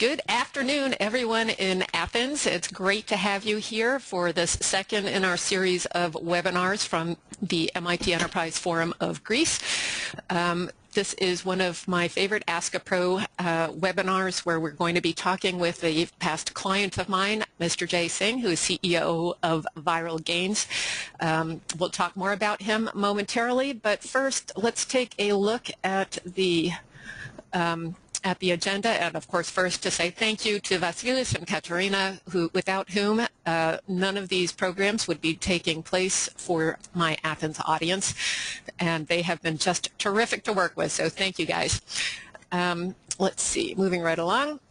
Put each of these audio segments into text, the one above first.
Good afternoon, everyone in Athens. It's great to have you here for this second in our series of webinars from the MIT Enterprise Forum of Greece. This is one of my favorite Ask a Pro webinars where we're going to be talking with a past client of mine, Mr. Jay Singh, who is CEO of ViralGains. We'll talk more about him momentarily, but first let's take a look at the agenda, and of course first to say thank you to Vasilis and Katerina, without whom none of these programs would be taking place for my Athens audience, and they have been just terrific to work with, so thank you guys. Let's see, moving right along.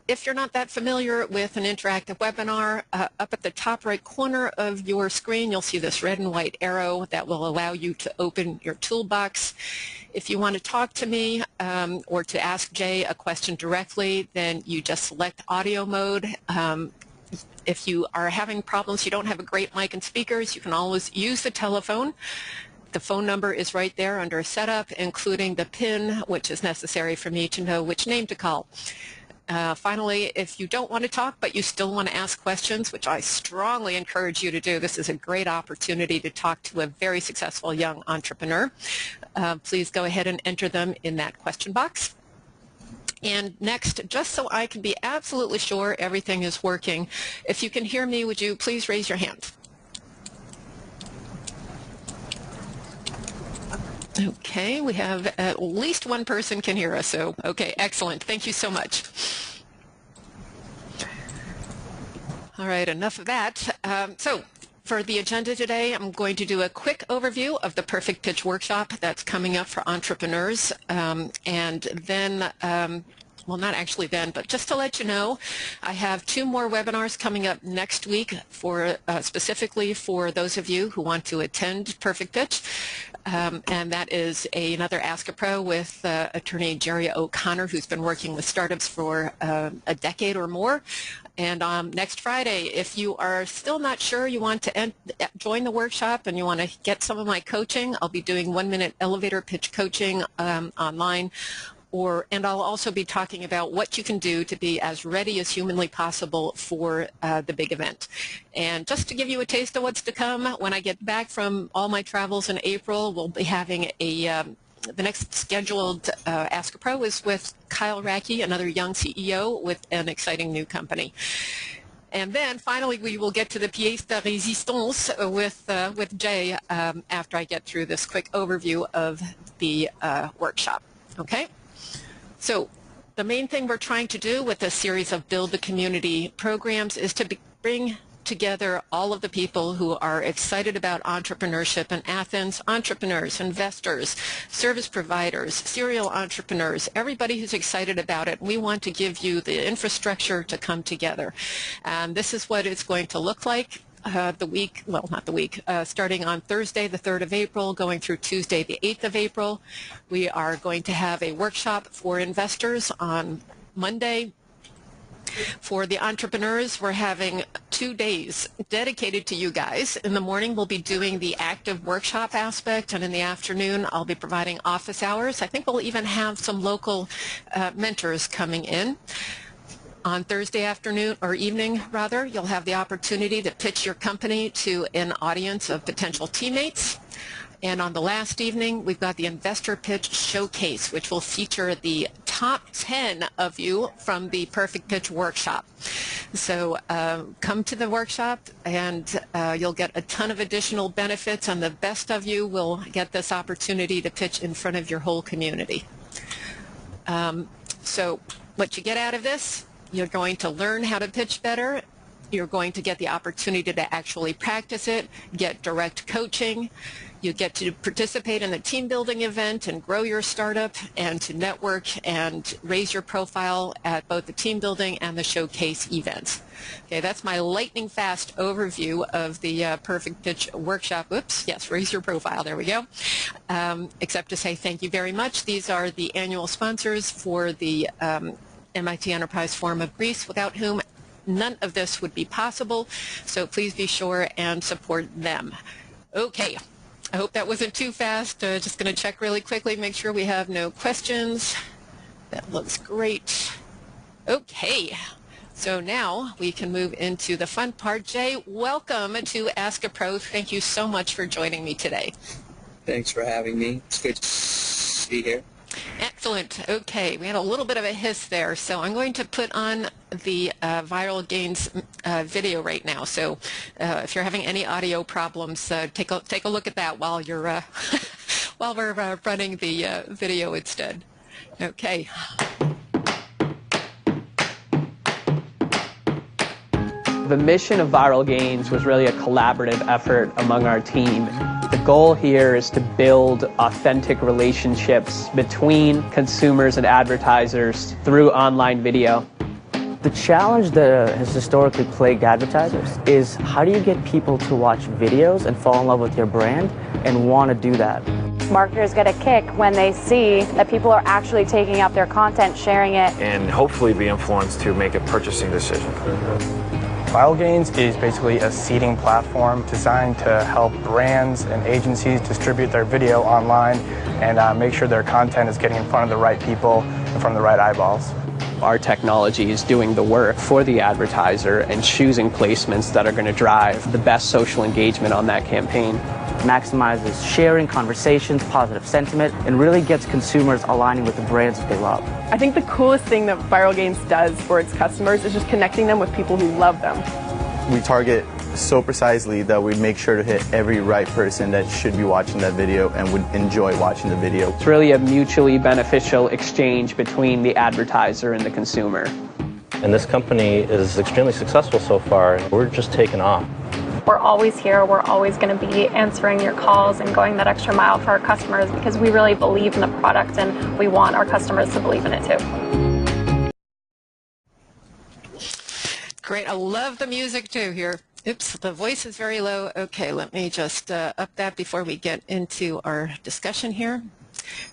If you're not that familiar with an interactive webinar, up at the top right corner of your screen you'll see this red and white arrow that will allow you to open your toolbox. If you want to talk to me or to ask Jay a question directly, then you just select audio mode. If you are having problems, you don't have a great mic and speakers, you can always use the telephone. The phone number is right there under setup, including the PIN, which is necessary for me to know which name to call. Finally, if you don't want to talk but you still want to ask questions, which I strongly encourage you to do, this is a great opportunity to talk to a very successful young entrepreneur. Please go ahead and enter them in that question box. And next, just so I can be absolutely sure everything is working, if you can hear me, would you please raise your hand? Okay, we have at least one person can hear us, so okay, excellent. Thank you so much. All right, enough of that. So for the agenda today, I'm going to do a quick overview of the Perfect Pitch workshop that's coming up for entrepreneurs, and then well, not actually then, but just to let you know, I have 2 more webinars coming up next week for specifically for those of you who want to attend Perfect Pitch. And that is another Ask a Pro with attorney Jerry O'Connor, who's been working with startups for a decade or more. And next Friday, if you are still not sure you want to join the workshop and you want to get some of my coaching, I'll be doing 1-minute elevator pitch coaching online. And I'll also be talking about what you can do to be as ready as humanly possible for the big event. And just to give you a taste of what's to come, when I get back from all my travels in April, we'll be having the next scheduled Ask a Pro is with Kyle Racky, another young CEO with an exciting new company. And then finally we will get to the pièce de résistance with Jay after I get through this quick overview of the workshop. Okay? So the main thing we're trying to do with this series of Build the Community programs is to bring together all of the people who are excited about entrepreneurship in Athens, entrepreneurs, investors, service providers, serial entrepreneurs, everybody who's excited about it. We want to give you the infrastructure to come together. And this is what it's going to look like. Starting on Thursday, the 3rd of April, going through Tuesday, the 8th of April. We are going to have a workshop for investors on Monday. For the entrepreneurs, we're having 2 days dedicated to you guys. In the morning, we'll be doing the active workshop aspect, and in the afternoon, I'll be providing office hours. I think we'll even have some local mentors coming in. On Thursday afternoon, or evening rather, you'll have the opportunity to pitch your company to an audience of potential teammates. And on the last evening, we've got the Investor Pitch Showcase, which will feature the top 10 of you from the Perfect Pitch workshop. So come to the workshop and you'll get a ton of additional benefits, and the best of you will get this opportunity to pitch in front of your whole community. So what you get out of this, you're going to learn how to pitch better. You're going to get the opportunity to actually practice it, get direct coaching. You get to participate in the team building event and grow your startup, and to network and raise your profile at both the team building and the showcase events. Okay, that's my lightning fast overview of the Perfect Pitch workshop. Oops, yes, raise your profile, there we go. Except to say thank you very much. These are the annual sponsors for the MIT Enterprise Forum of Greece, without whom none of this would be possible, so please be sure and support them. Okay, I hope that wasn't too fast. Just going to check really quickly, make sure we have no questions. That looks great. Okay, so now we can move into the fun part. Jay, welcome to Ask a Pro. Thank you so much for joining me today. Thanks for having me. It's good to be here. Excellent. Okay, we had a little bit of a hiss there, so I'm going to put on the ViralGains video right now. So if you're having any audio problems, take a look at that while you're while we're running the video instead. Okay. The mission of ViralGains was really a collaborative effort among our team. The goal here is to build authentic relationships between consumers and advertisers through online video. The challenge that has historically plagued advertisers is how do you get people to watch videos and fall in love with your brand and want to do that? Marketers get a kick when they see that people are actually taking up their content, sharing it, and hopefully be influenced to make a purchasing decision. ViralGains is basically a seeding platform designed to help brands and agencies distribute their video online and make sure their content is getting in front of the right people, in front of the right eyeballs. Our technology is doing the work for the advertiser and choosing placements that are going to drive the best social engagement on that campaign. Maximizes sharing, conversations, positive sentiment, and really gets consumers aligning with the brands that they love. I think the coolest thing that ViralGains does for its customers is just connecting them with people who love them. We target so precisely that we make sure to hit every right person that should be watching that video and would enjoy watching the video. It's really a mutually beneficial exchange between the advertiser and the consumer. And this company is extremely successful so far. We're just taking off. we're always here. We're always going to be answering your calls and going that extra mile for our customers because we really believe in the product and we want our customers to believe in it too. Great. I love the music too here. Oops, the voice is very low. Okay, let me just up that before we get into our discussion here.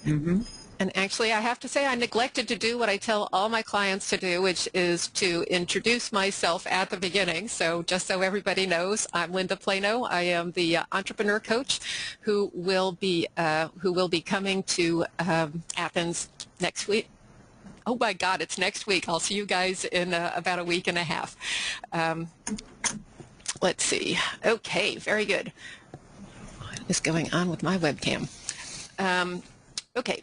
And actually, I have to say I neglected to do what I tell all my clients to do, which is to introduce myself at the beginning. So just so everybody knows, I'm Linda Plano. I am the entrepreneur coach who will be coming to Athens next week. Oh my God, it's next week. I'll see you guys in about a week and a half. Let's see. Okay, very good. What is going on with my webcam? Okay.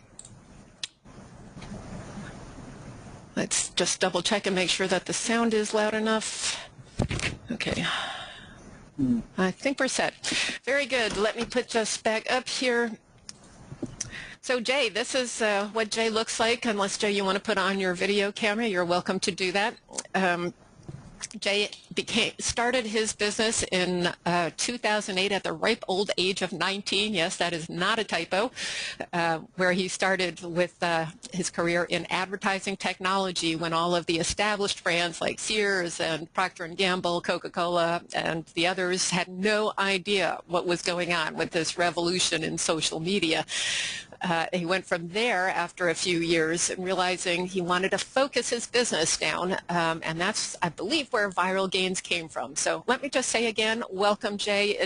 Let's just double check and make sure that the sound is loud enough. Okay. I think we're set. Very good. Let me put just back up here. So Jay, this is what Jay looks like. Unless, Jay, you want to put on your video camera, you're welcome to do that. Jay started his business in 2008 at the ripe old age of 19. Yes, that is not a typo, where he started with his career in advertising technology when all of the established brands like Sears and Procter & Gamble, Coca-Cola, and the others had no idea what was going on with this revolution in social media. He went from there after a few years and realizing he wanted to focus his business down, and that's, I believe, where ViralGains came from. So let me just say again, welcome, Jay.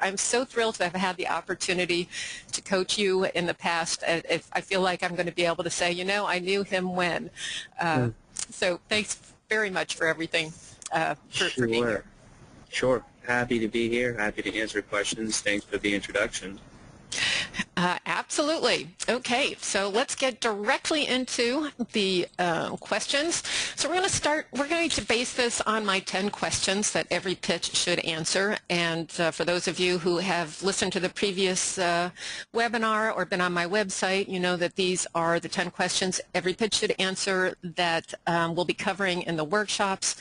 I'm so thrilled to have had the opportunity to coach you in the past. I feel like I'm going to be able to say, you know, I knew him when. So thanks very much for everything, for being here. Sure. Happy to be here. Happy to answer questions. Thanks for the introduction. Absolutely. Okay, so let's get directly into the questions. So we're going to base this on my 10 questions that every pitch should answer. And for those of you who have listened to the previous webinar or been on my website, you know that these are the 10 questions every pitch should answer that we'll be covering in the workshops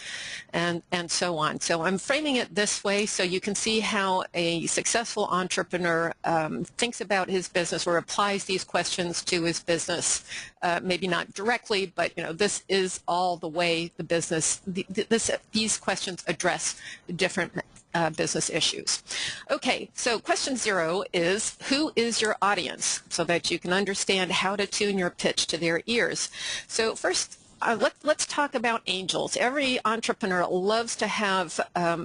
and so on. So I'm framing it this way so you can see how a successful entrepreneur thinks about his business or applies these questions to his business. Maybe not directly, but you know, this is all the way the business, these questions address different business issues. Okay, so question 0 is, who is your audience? So that you can understand how to tune your pitch to their ears. So first let's talk about angels. Every entrepreneur loves to have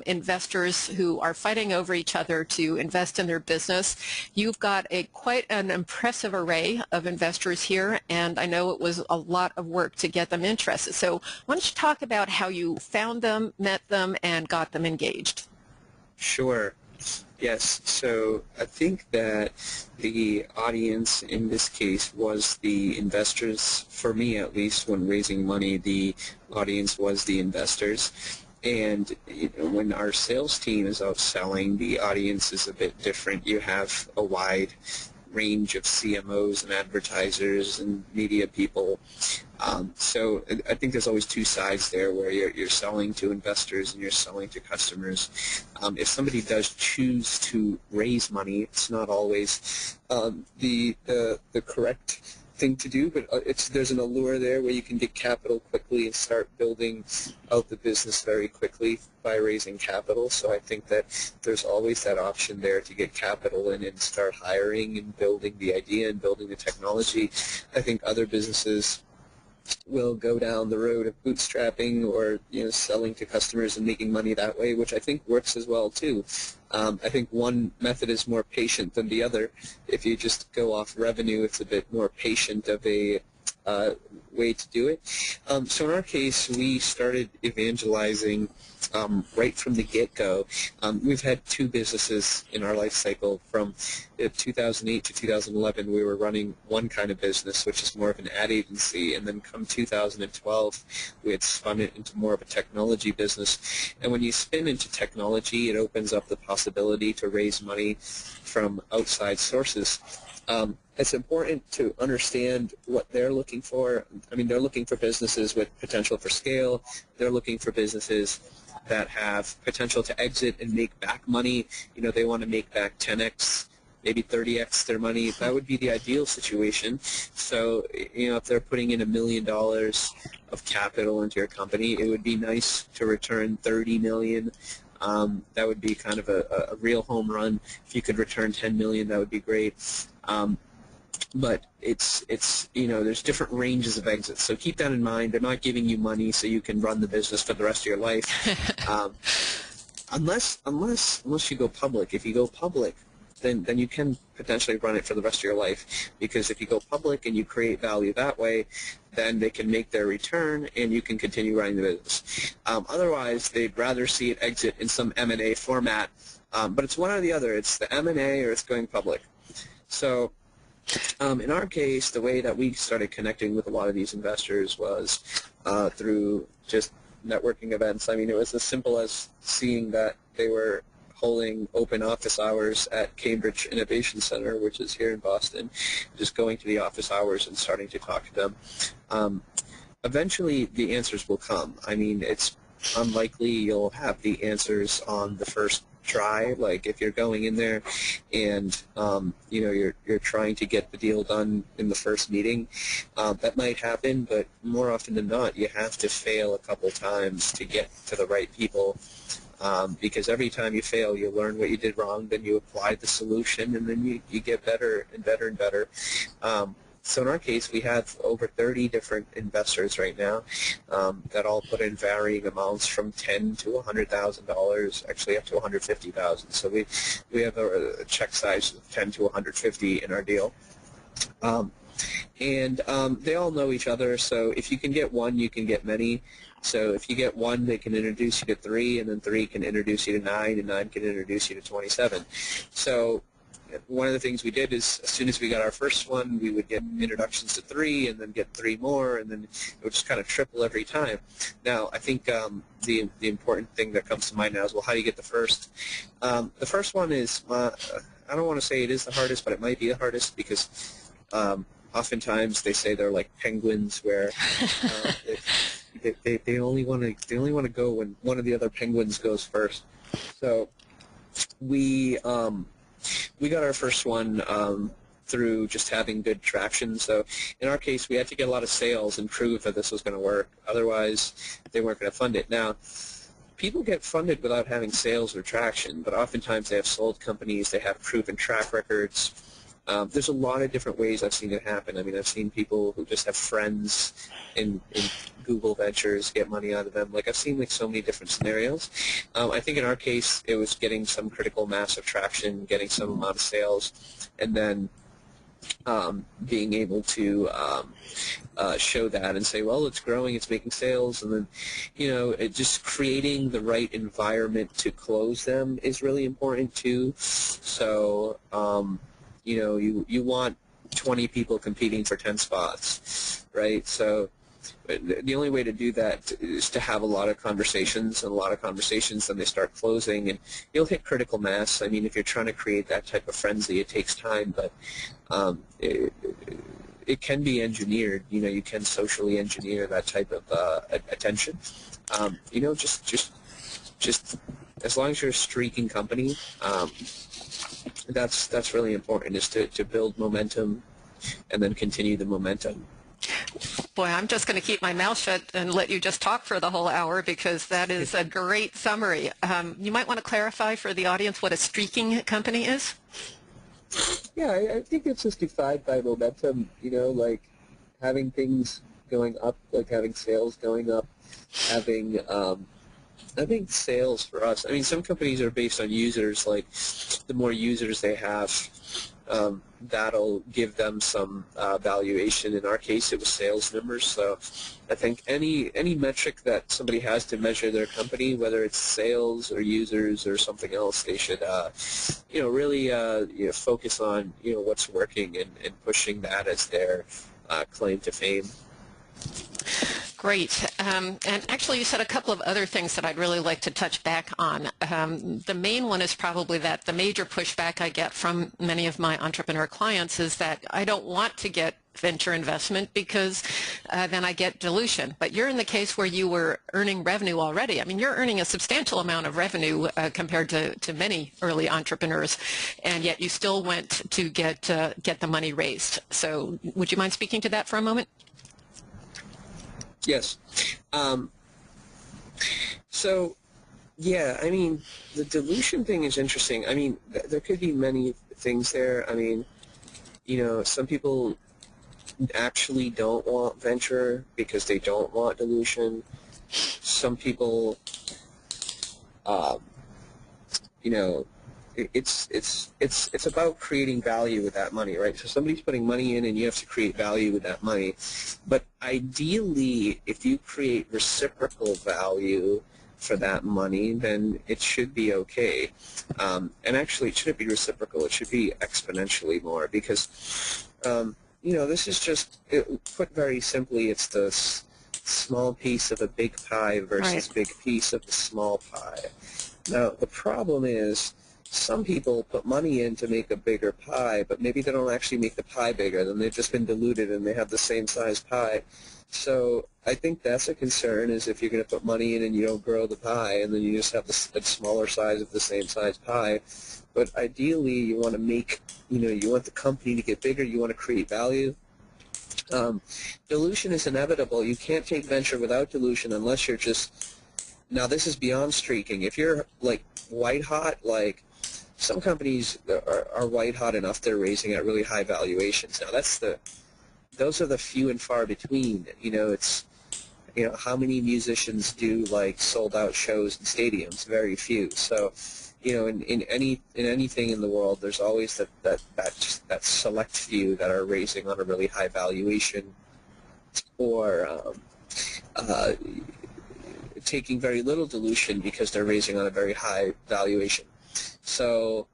investors who are fighting over each other to invest in their business. You've got quite an impressive array of investors here, and I know it was a lot of work to get them interested. So why don't you talk about how you found them, met them, and got them engaged? Sure. Yes. So I think that the audience in this case was the investors. For me, at least, when raising money, the audience was the investors. And when our sales team is out selling, the audience is a bit different. You have a wide range of CMOs and advertisers and media people. So I think there's always two sides there, where you're selling to investors and you're selling to customers. If somebody does choose to raise money, it's not always the correct thing to do, but there's an allure there where you can get capital quickly and start building out the business very quickly by raising capital. So I think that there's always that option there to get capital in and start hiring and building the idea and building the technology. I think other businesses will go down the road of bootstrapping or selling to customers and making money that way, which I think works as well too. I think one method is more patient than the other. If you just go off revenue, it's a bit more patient of a way to do it. So in our case, we started evangelizing right from the get-go. We've had two businesses in our life cycle. From 2008 to 2011, we were running one kind of business, which is more of an ad agency, and then come 2012, we had spun it into more of a technology business. And when you spin into technology, it opens up the possibility to raise money from outside sources. It's important to understand what they're looking for. I mean, they're looking for businesses with potential for scale. They're looking for businesses that have potential to exit and make back money. They want to make back 10x, maybe 30x their money. That would be the ideal situation. So, if they're putting in $1 million of capital into your company, it would be nice to return 30 million. That would be kind of a real home run. If you could return 10 million, that would be great. But it's there's different ranges of exits, so keep that in mind. They're not giving you money so you can run the business for the rest of your life, unless you go public. If you go public, then you can potentially run it for the rest of your life, because if you go public and you create value that way, then they can make their return and you can continue running the business. Otherwise, they'd rather see it exit in some M&A format, but it's one or the other. It's the M&A or it's going public. So in our case, the way that we started connecting with a lot of these investors was through just networking events. I mean, it was as simple as seeing that they were holding open office hours at Cambridge Innovation Center, which is here in Boston, just going to the office hours and starting to talk to them. Eventually, the answers will come. I mean, it's unlikely you'll have the answers on the first try. Like if you're going in there and you're trying to get the deal done in the first meeting, that might happen, but more often than not, you have to fail a couple times to get to the right people. Because every time you fail, you learn what you did wrong, then you apply the solution, and then you get better and better and better. So in our case, we have over 30 different investors right now that all put in varying amounts from $10,000 to $100,000, actually up to $150,000. So we have a check size of $10,000 to $150,000 in our deal. And they all know each other, so if you can get one, you can get many. So if you get one, they can introduce you to 3, and then 3 can introduce you to 9, and 9 can introduce you to 27. So one of the things we did is, as soon as we got our first one, we would get introductions to 3, and then get 3 more, and then it would just kind of triple every time. Now, I think the important thing that comes to mind now is, well, how do you get the first? The first one is, I don't want to say it is the hardest, but it might be the hardest, because oftentimes they say they're like penguins, where they only want to go when one of the other penguins goes first. So we got our first one through just having good traction. So in our case, we had to get a lot of sales and prove that this was going to work. Otherwise, they weren't going to fund it. Now, people get funded without having sales or traction, but oftentimes they have sold companies, they have proven track records, There's a lot of different ways I've seen it happen. I mean, I've seen people who just have friends in Google Ventures get money out of them. Like, I've seen like so many different scenarios. I think in our case, it was getting some critical mass of traction, getting some amount of sales, and then being able to show that and say, well, it's growing, it's making sales, and then, just creating the right environment to close them is really important too. So, you want 20 people competing for 10 spots, right? So the only way to do that is to have a lot of conversations, and a lot of conversations, then they start closing, and you'll hit critical mass. I mean, if you're trying to create that type of frenzy, it takes time, but it can be engineered. You can socially engineer that type of attention. Just as long as you're a streaking company, that's really important, is to build momentum and then continue the momentum. Boy, I'm just going to keep my mouth shut and let you just talk for the whole hour, because that is a great summary. You might want to clarify for the audience what a streaking company is. Yeah, I think it's just defined by momentum, like having things going up, like having sales going up, having I think sales for us, I mean, some companies are based on users. Like, the more users they have, that'll give them some valuation. In our case, it was sales numbers. So I think any metric that somebody has to measure their company, whether it's sales or users or something else, they should really focus on what's working and pushing that as their claim to fame. Great. And actually, you said a couple of other things that I'd really like to touch back on. The main one is probably that the major pushback I get from many of my entrepreneur clients is that I don't want to get venture investment because then I get dilution. But you're in the case where you were earning revenue already. I mean, you're earning a substantial amount of revenue compared to many early entrepreneurs, and yet you still went to get the money raised. So would you mind speaking to that for a moment? Yes. So, yeah, I mean, the dilution thing is interesting. I mean, there could be many things there. I mean, some people actually don't want venture because they don't want dilution. Some people, it's about creating value with that money, right? So somebody's putting money in, and you have to create value with that money. But ideally, if you create reciprocal value for that money, then it should be okay. And actually, it shouldn't be reciprocal. It should be exponentially more, because this is just, put very simply, it's the small piece of a big pie versus big piece of the small pie. Now, the problem is, some people put money in to make a bigger pie, but maybe they don't actually make the pie bigger. Then they've just been diluted and they have the same size pie. So I think that's a concern, is if you're going to put money in and you don't grow the pie, and then you just have the smaller size of the same size pie. But ideally, you want to make, you want the company to get bigger. You want to create value. Dilution is inevitable. You can't take venture without dilution unless you're just, now this is beyond streaking. If you're like white hot, like some companies are white hot enough, they're raising at really high valuations. Now those are the few and far between. It's, how many musicians do like sold out shows in stadiums? Very few. So, in anything in the world, there's always that select few that are raising on a really high valuation, or taking very little dilution because they're raising on a very high valuation. So,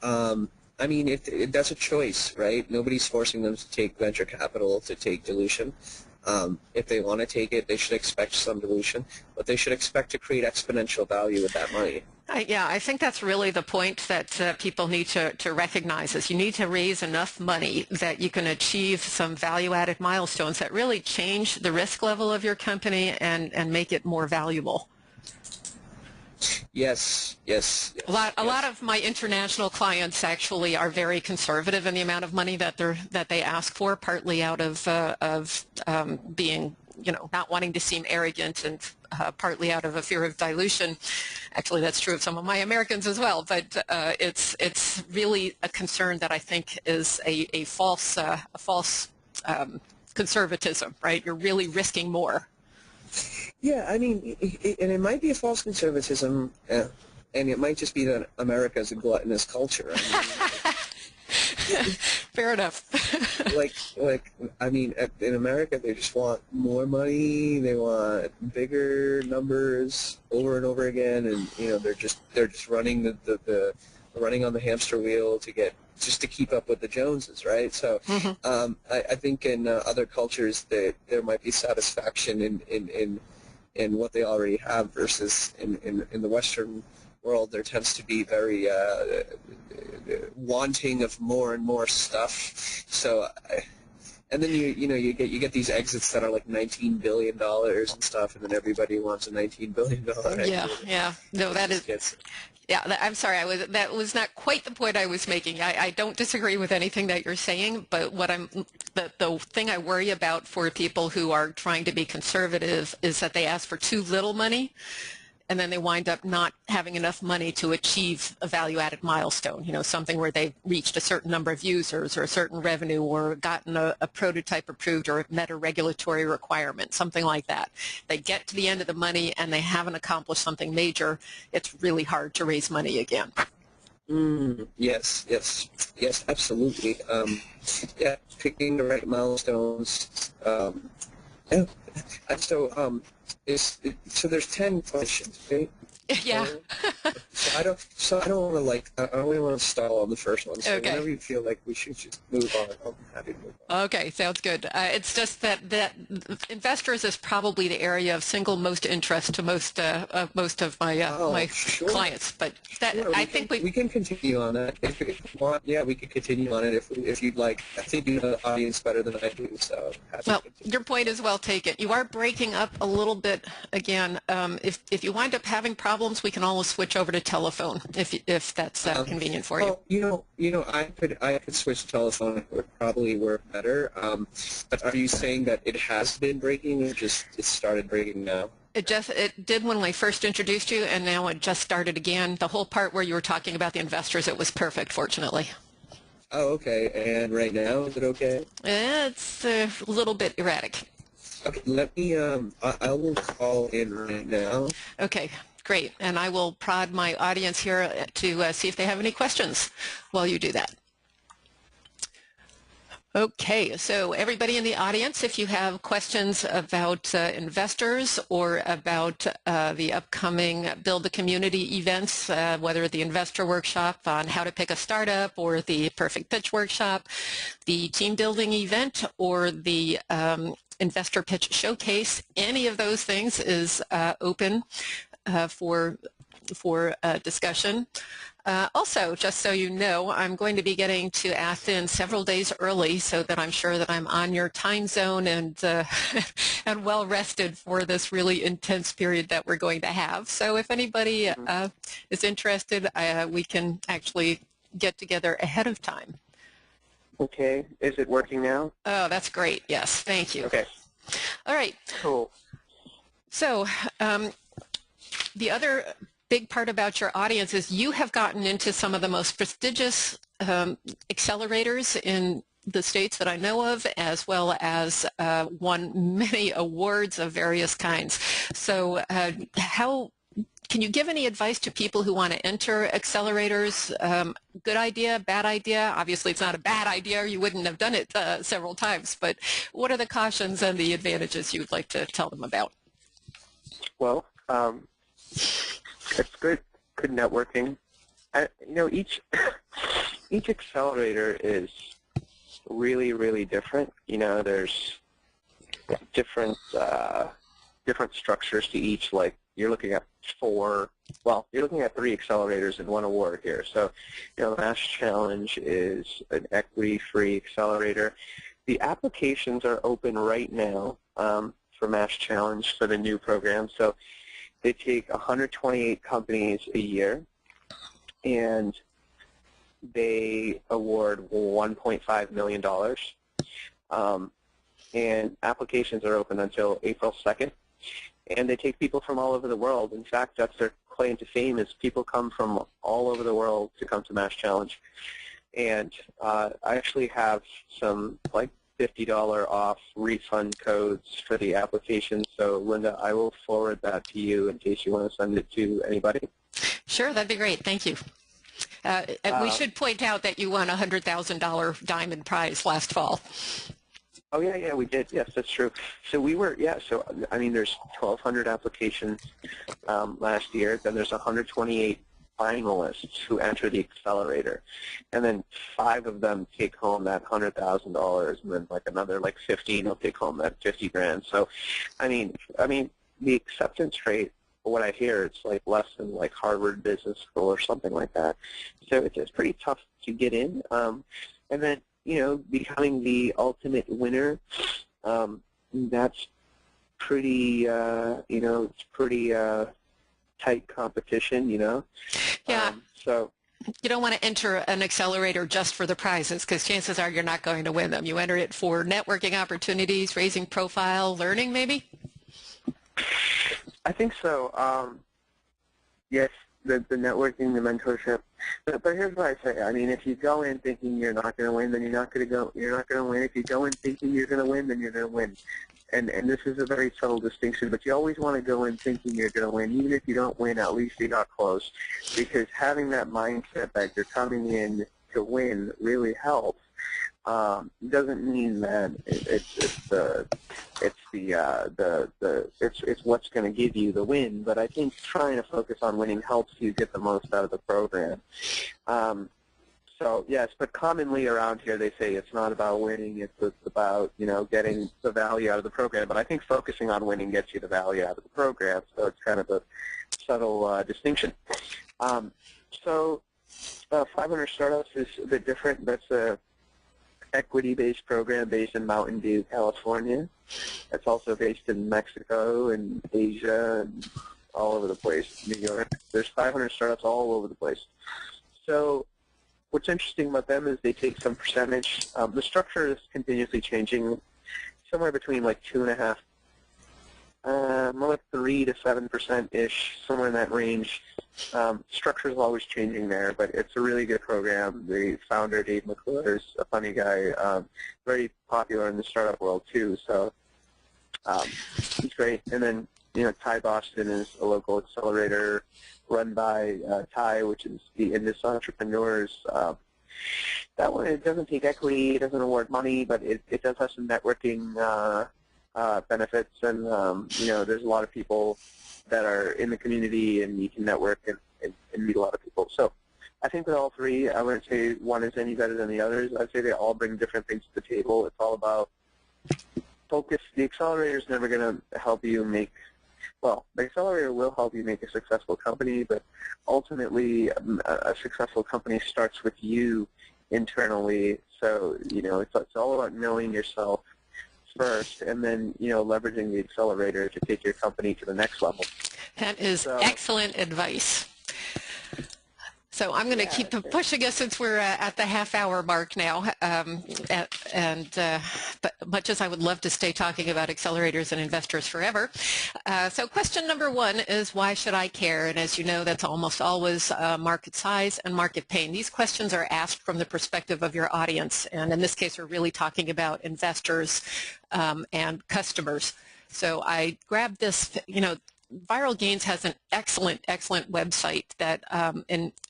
I mean, that's a choice, right? Nobody's forcing them to take venture capital, to take dilution. If they want to take it, they should expect some dilution, but they should expect to create exponential value with that money. Yeah, I think that's really the point that people need to recognize, is you need to raise enough money that you can achieve some value-added milestones that really change the risk level of your company and make it more valuable. Yes. A lot of my international clients actually are very conservative in the amount of money that they ask for, partly out of being not wanting to seem arrogant and partly out of a fear of dilution. Actually, that's true of some of my Americans as well, but it's really a concern that I think is a false conservatism, right? You're really risking more. Yeah, I mean, and it might be a false conservatism, and it might just be that America is a gluttonous culture. Fair enough. I mean, in America, they just want more money. They want bigger numbers over and over again, and they're just running the running on the hamster wheel to keep up with the Joneses, right? So, I think in other cultures there might be satisfaction in what they already have versus in the Western world there tends to be very wanting of more and more stuff. So, and then you get these exits that are like $19 billion and stuff, and then everybody wants a $19 billion exit. Yeah. No, that is. Yeah, I'm sorry. That was not quite the point I was making. I don't disagree with anything that you're saying, but the thing I worry about for people who are trying to be conservative is that they ask for too little money, and then they wind up not having enough money to achieve a value-added milestone, something where they've reached a certain number of users or a certain revenue or gotten a prototype approved or met a regulatory requirement, something like that. They get to the end of the money and they haven't accomplished something major. It's really hard to raise money again. Yes, absolutely. Picking the right milestones. So there's 10 questions, right? Yeah. So I don't want to stall on the first one. So okay. Whenever you feel like we should just move on, I'm happy to move on. Okay, sounds good. It's just that investors is probably the area of single most interest to most of my clients. But I think we can continue on that if you want. Yeah, we can continue on it if you'd like. I think you know the audience better than I do. So your point is well taken. You are breaking up a little bit again. If you wind up having problems, we can always switch over to telephone if that's convenient for you. I could switch to telephone. It would probably work better. But are you saying that it has been breaking, or just it started breaking now? It did when I first introduced you, and now it just started again. The whole part where you were talking about the investors, it was perfect, fortunately. Oh, okay. And right now, is it okay? It's a little bit erratic. Okay, let me. I will call in right now. Okay. Great, and I will prod my audience here to see if they have any questions while you do that. Okay, so everybody in the audience, if you have questions about investors or about the upcoming Build the Community events, whether the investor workshop on how to pick a startup or the Perfect Pitch workshop, the team building event, or the investor pitch showcase, any of those things is open for discussion. Also, just so you know, I'm going to be getting to Athens several days early so that I'm sure that I'm on your time zone and and well rested for this really intense period that we're going to have. So if anybody is interested, we can actually get together ahead of time. Okay. Is it working now? Oh, that's great. Yes. Thank you. Okay. All right. Cool. So the other big part about your audience is you have gotten into some of the most prestigious accelerators in the states that I know of, as well as won many awards of various kinds. So can you give any advice to people who want to enter accelerators? Good idea, bad idea? Obviously, it's not a bad idea, or you wouldn't have done it several times. But what are the cautions and the advantages you would like to tell them about? Well, it's good networking. Each accelerator is really, really different. There's different structures to each. Like you're looking at three accelerators and one award here. So, Mass Challenge is an equity-free accelerator. The applications are open right now for Mass Challenge for the new program. So they take 128 companies a year, and they award $1.5 million. and applications are open until April 2nd. And they take people from all over the world. In fact, that's their claim to fame, is people come from all over the world to come to Mass Challenge. And I actually have some like $50 off refund codes for the application. So Linda, I will forward that to you in case you want to send it to anybody. Sure, that'd be great. Thank you. And we should point out that you won a $100,000 diamond prize last fall. Oh, yeah, we did. Yes, that's true. So we were, so, I mean, there's 1,200 applications last year. Then there's 128 finalists who enter the accelerator. And then 5 of them take home that $100,000, and then like another like 15 will take home that 50 grand. So, I mean, the acceptance rate, what I hear, it's like less than like Harvard Business School or something like that. So it's pretty tough to get in. And then, becoming the ultimate winner, that's pretty, it's pretty tight competition, Yeah. So you don't want to enter an accelerator just for the prizes, because chances are you're not going to win them. You enter it for networking opportunities, raising profile, learning maybe? I think so. Yes, the networking, the mentorship. But here's what I say. I mean, if you go in thinking you're not going to win, then you're not going to win. If you go in thinking you're going to win, then you're going to win. And this is a very subtle distinction, but you always want to go in thinking you're going to win. Even if you don't win, at least you got close. Because having that mindset that you're coming in to win really helps. Doesn't mean that it's what's going to give you the win, but I think trying to focus on winning helps you get the most out of the program. So yes, but commonly around here they say it's not about winning, it's about getting the value out of the program. But I think focusing on winning gets you the value out of the program. So it's kind of a subtle distinction. So 500 Startups is a bit different. That's a equity-based program based in Mountain View, California. It's also based in Mexico and Asia and all over the place, New York. There's 500 startups all over the place. So what's interesting about them is they take some percentage. The structure is continuously changing, somewhere between like 2.5, more like 3 to 7%-ish, somewhere in that range. Structure is always changing there, but it's a really good program. The founder, Dave McClure, is a funny guy, very popular in the startup world too. So he's great. And then Ty Boston is a local accelerator run by Ty, which is the Indus Entrepreneurs. That one, it doesn't take equity, it doesn't award money, but it does have some networking benefits, and there's a lot of people that are in the community, and you can network and meet a lot of people. So I think with all three, I wouldn't say one is any better than the others. I'd say they all bring different things to the table. It's all about focus. The accelerator is never going to help you make, well, the accelerator will help you make a successful company, but ultimately a successful company starts with you internally. So, it's all about knowing yourself first, and then leveraging the accelerator to take your company to the next level. That is excellent advice. So I'm going to keep pushing us since we're at the half-hour mark now. But much as I would love to stay talking about accelerators and investors forever. So question number one is, why should I care? And as you know, that's almost always market size and market pain. These questions are asked from the perspective of your audience. And in this case, we're really talking about investors and customers. So I grabbed this, ViralGains has an excellent website that,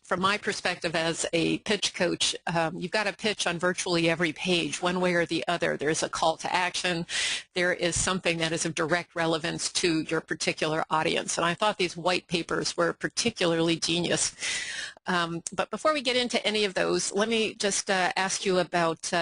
from my perspective as a pitch coach, you've got to pitch on virtually every page, one way or the other. There's a call to action. There is something that is of direct relevance to your particular audience. And I thought these white papers were particularly genius. But before we get into any of those, let me just ask you about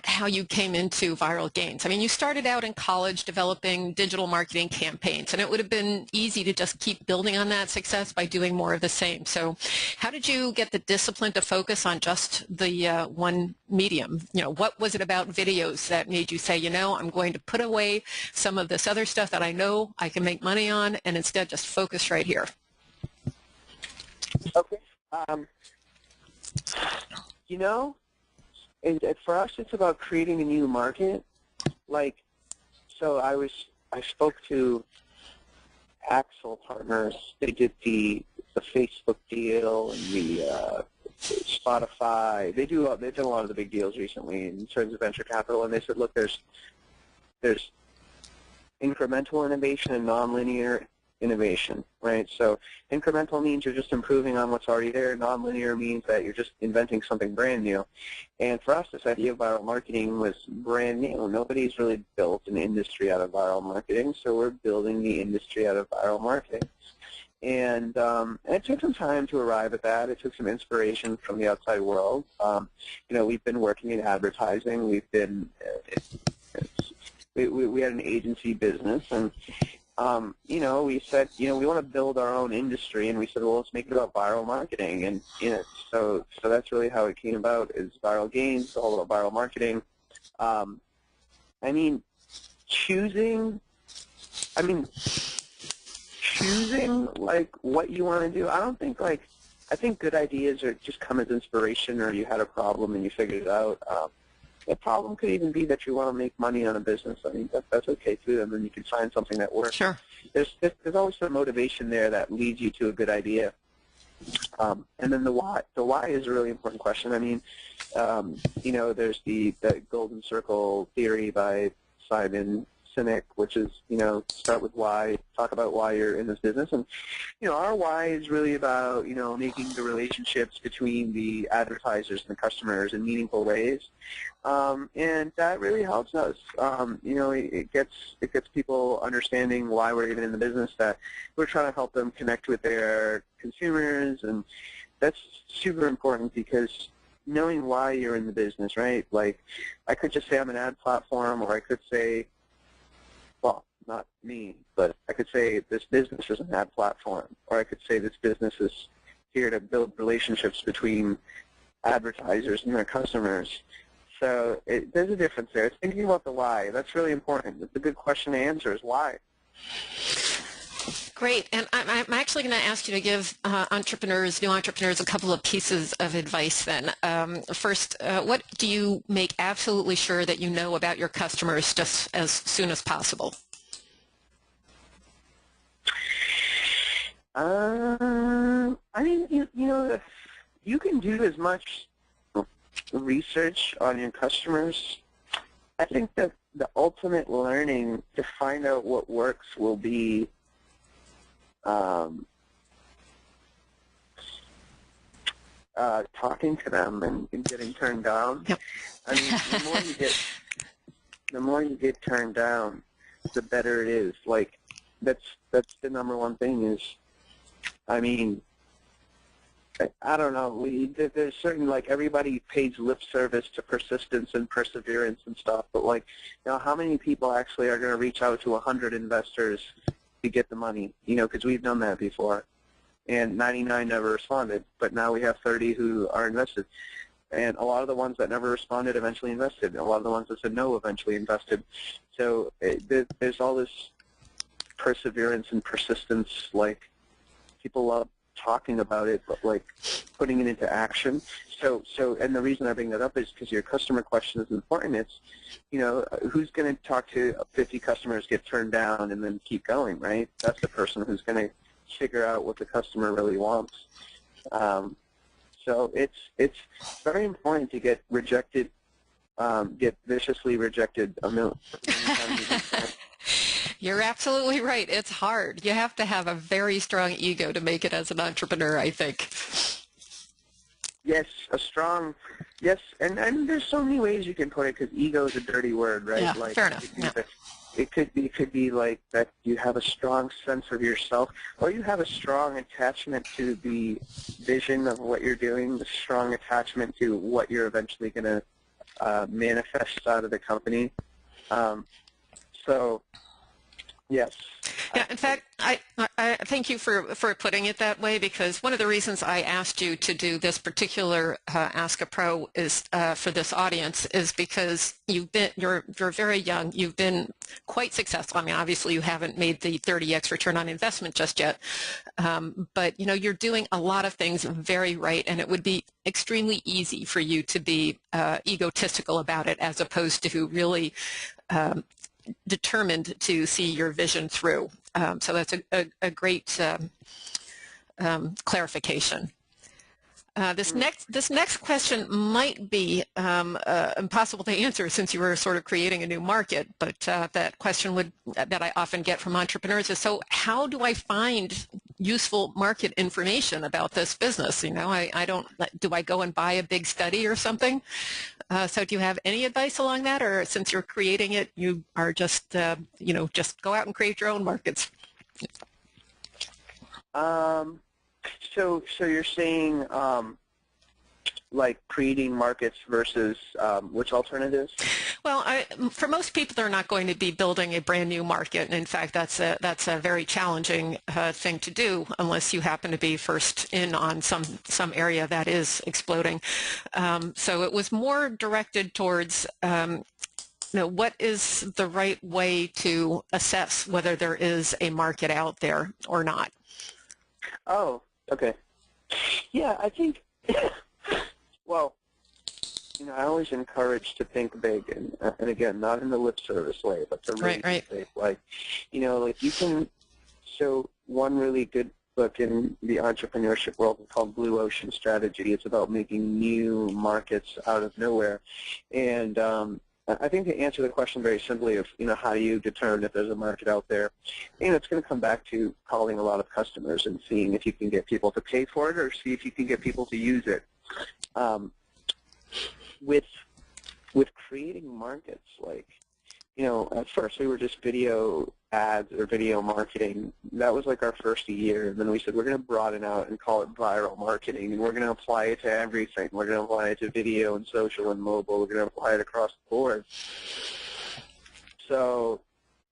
how you came into ViralGains. I mean, you started out in college developing digital marketing campaigns, and it would have been easy to just keep building on that success by doing more of the same. So how did you get the discipline to focus on just the one medium? What was it about videos that made you say, I'm going to put away some of this other stuff that I know I can make money on, and instead just focus right here? Okay. For us, it's about creating a new market like, so I spoke to Axel Partners. They did the Facebook deal and the Spotify. They've done a lot of the big deals recently in terms of venture capital, and they said, look, there's incremental innovation and nonlinear innovation, right? So incremental means you're just improving on what's already there. Nonlinear means that you're just inventing something brand new. And for us, this idea of viral marketing was brand new. Nobody's really built an industry out of viral marketing, so we're building the industry out of viral marketing. And it took some time to arrive at that. It took some inspiration from the outside world. We've been working in advertising. We've been we had an agency business, and we said, we want to build our own industry, and we said, well, let's make it about viral marketing, and so that's really how it came about. Is ViralGains, all about viral marketing. Choosing like what you want to do. I think good ideas are just come as inspiration, or you had a problem and you figured it out. The problem could even be that you want to make money on a business. I mean, that's okay too, and then you can find something that works. Sure. There's always some motivation there that leads you to a good idea. And then the why. The why is a really important question. I mean, there's the golden circle theory by Simon Sinek, which is, start with why, talk about why you're in this business. And, our why is really about, making the relationships between the advertisers and the customers in meaningful ways. And that really helps us. It gets people understanding why we're even in the business, that we're trying to help them connect with their consumers. And that's super important, because knowing why you're in the business, right? Like, I could just say I'm an ad platform, or I could say, well, not me, but I could say this business is an ad platform, or I could say this business is here to build relationships between advertisers and their customers. So there's a difference there. It's thinking about the why. That's really important. It's a good question to answer, is why. Great. And I'm actually going to ask you to give new entrepreneurs, a couple of pieces of advice then. First, what do you make absolutely sure that you know about your customers just as soon as possible? You can do as much research on your customers. I think that the ultimate learning to find out what works will be talking to them and getting turned down. Yep. I mean, the more you get turned down, the better it is. Like, that's the number one thing. Is, I mean, I don't know. There's certain, like, everybody pays lip service to persistence and perseverance and stuff, but, like, how many people actually are going to reach out to 100 investors to get the money? Because we've done that before, and 99 never responded, but now we have 30 who are invested. And a lot of the ones that never responded eventually invested. A lot of the ones that said no eventually invested. So there's all this perseverance and persistence. Like, people love talking about it, but, like, putting it into action. And the reason I bring that up is because your customer question is important. It's, who's going to talk to 50 customers, get turned down, and then keep going, right? That's the person who's going to figure out what the customer really wants. So it's very important to get rejected, get viciously rejected a million times. You're absolutely right. It's hard. You have to have a very strong ego to make it as an entrepreneur, I think. Yes, yes, and there's so many ways you can put it, because ego is a dirty word, right? Yeah, like, fair enough. It could be like that you have a strong sense of yourself, or you have a strong attachment to the vision of what you're doing, a strong attachment to what you're eventually going to manifest out of the company. So, yes. Yeah, in fact, I thank you for putting it that way, because one of the reasons I asked you to do this particular Ask a Pro is for this audience is because you're very young. You've been quite successful. I mean, obviously you haven't made the 30x return on investment just yet, but you're doing a lot of things very right, and it would be extremely easy for you to be egotistical about it, as opposed to really determined to see your vision through. So that's a great clarification. This next question might be impossible to answer since you were sort of creating a new market, but that question that I often get from entrepreneurs is, so how do I find useful market information about this business? You know, do I go and buy a big study or something? So do you have any advice along that, or since you're creating it, you are just, just go out and create your own markets? So you're saying like creating markets versus which alternatives? Well, for most people, they're not going to be building a brand new market. And in fact, that's a very challenging thing to do unless you happen to be first in on some area that is exploding. So it was more directed towards what is the right way to assess whether there is a market out there or not. Oh, okay. Yeah, I think, well, I always encourage to think big, and again, not in the lip service way, but to really think big. Like, like you can, so one really good book in the entrepreneurship world is called Blue Ocean Strategy. It's about making new markets out of nowhere. And I think to answer the question very simply of, how do you determine if there's a market out there, it's going to come back to calling a lot of customers and seeing if you can get people to pay for it or see if you can get people to use it. With creating markets, like, at first we were just video ads or video marketing. That was like our first year. And then we said we're going to broaden out and call it viral marketing, and we're going to apply it to everything. We're going to apply it to video and social and mobile. We're going to apply it across the board. So